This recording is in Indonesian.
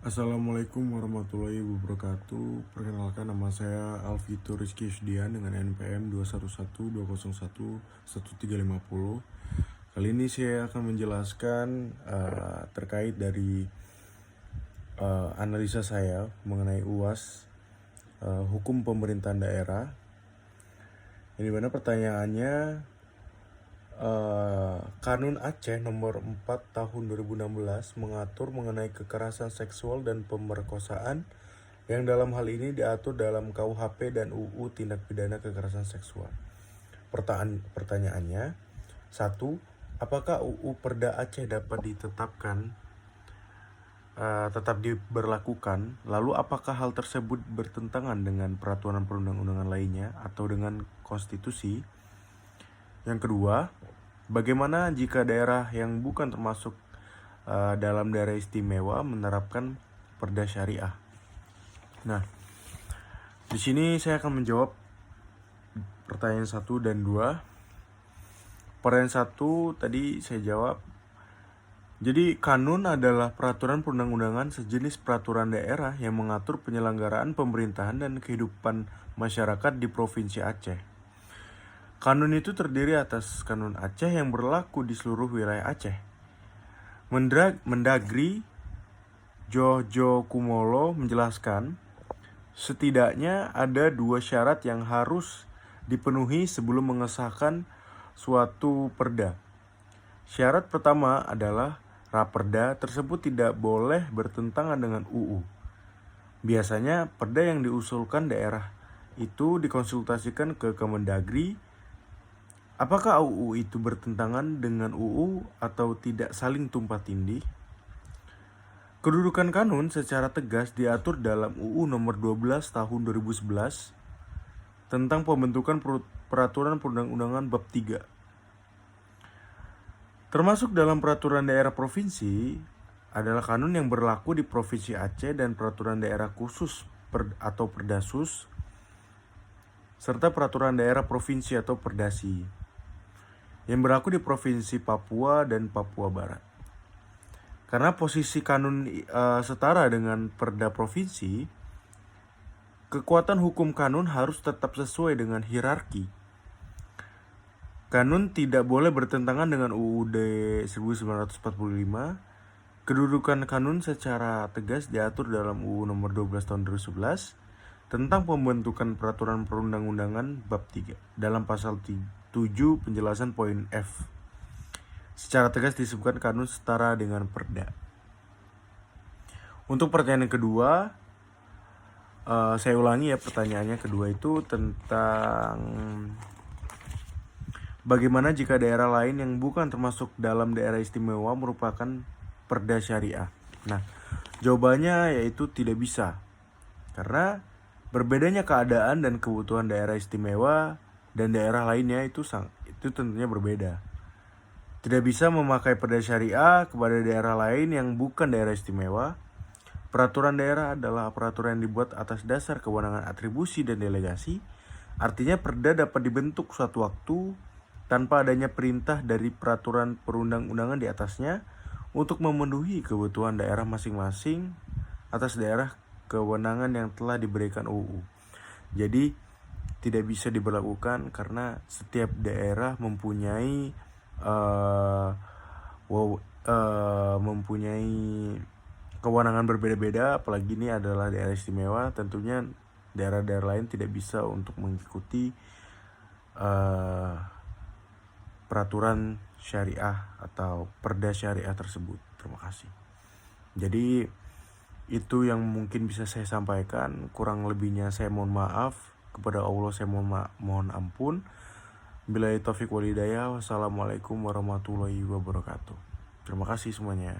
Assalamualaikum warahmatullahi wabarakatuh. Perkenalkan, nama saya Alvito Rizky Yusdian dengan NPM 21120111350. Kali ini saya akan menjelaskan terkait dari analisa saya mengenai UAS Hukum Pemerintahan Daerah. Ini mana pertanyaannya, Kanun Aceh nomor 4 tahun 2016 mengatur mengenai kekerasan seksual dan pemerkosaan yang dalam hal ini diatur dalam KUHP dan UU Tindak Pidana Kekerasan Seksual. Pertanyaannya, 1. Apakah UU Perda Aceh dapat ditetapkan tetap diberlakukan? Lalu apakah hal tersebut bertentangan dengan peraturan perundang-undangan lainnya atau dengan konstitusi? Yang kedua, bagaimana jika daerah yang bukan termasuk dalam daerah istimewa menerapkan perda syariah? Nah, di sini saya akan menjawab pertanyaan 1 dan 2. Pertanyaan 1 tadi saya jawab. Jadi, kanun adalah peraturan perundang-undangan sejenis peraturan daerah yang mengatur penyelenggaraan pemerintahan dan kehidupan masyarakat di Provinsi Aceh. Kanun itu terdiri atas Kanun Aceh yang berlaku di seluruh wilayah Aceh. Mendagri Jojo Kumolo menjelaskan, setidaknya ada 2 syarat yang harus dipenuhi sebelum mengesahkan suatu perda. Syarat pertama adalah raperda tersebut tidak boleh bertentangan dengan UU. Biasanya perda yang diusulkan daerah itu dikonsultasikan ke Kemendagri. Apakah UU itu bertentangan dengan UU atau tidak saling tumpang tindih? Kedudukan kanun secara tegas diatur dalam UU nomor 12 tahun 2011 tentang pembentukan peraturan perundang-undangan bab 3. Termasuk dalam peraturan daerah provinsi adalah kanun yang berlaku di Provinsi Aceh dan peraturan daerah khusus atau Perdasus serta peraturan daerah provinsi atau Perdasi yang berlaku di Provinsi Papua dan Papua Barat. Karena posisi kanun setara dengan perda provinsi, kekuatan hukum kanun harus tetap sesuai dengan hierarki. Kanun tidak boleh bertentangan dengan UUD 1945. Kedudukan kanun secara tegas diatur dalam UU nomor 12 tahun 2011 tentang pembentukan peraturan perundang-undangan bab 3 dalam pasal 7 penjelasan poin F. Secara tegas disebutkan kanun setara dengan perda. Untuk pertanyaan yang kedua, saya ulangi ya, pertanyaannya kedua itu tentang bagaimana jika daerah lain yang bukan termasuk dalam daerah istimewa merupakan perda syariah. Nah, jawabannya yaitu tidak bisa. Karena berbedanya keadaan dan kebutuhan daerah istimewa dan daerah lainnya itu tentunya berbeda. Tidak bisa memakai perda syariah kepada daerah lain yang bukan daerah istimewa. Peraturan daerah adalah peraturan yang dibuat atas dasar kewenangan atribusi dan delegasi. Artinya perda dapat dibentuk suatu waktu tanpa adanya perintah dari peraturan perundang-undangan di atasnya untuk memenuhi kebutuhan daerah masing-masing atas daerah kewenangan yang telah diberikan UU. Jadi tidak bisa diberlakukan karena setiap daerah mempunyai kewenangan berbeda-beda, apalagi ini adalah daerah istimewa. Tentunya daerah-daerah lain tidak bisa untuk mengikuti peraturan syariah atau perda syariah tersebut. Terima kasih. Jadi itu yang mungkin bisa saya sampaikan. Kurang lebihnya saya mohon maaf. Kepada Allah saya mohon ampun. Billahi taufiq wal hidayah. Wassalamualaikum warahmatullahi wabarakatuh. Terima kasih semuanya.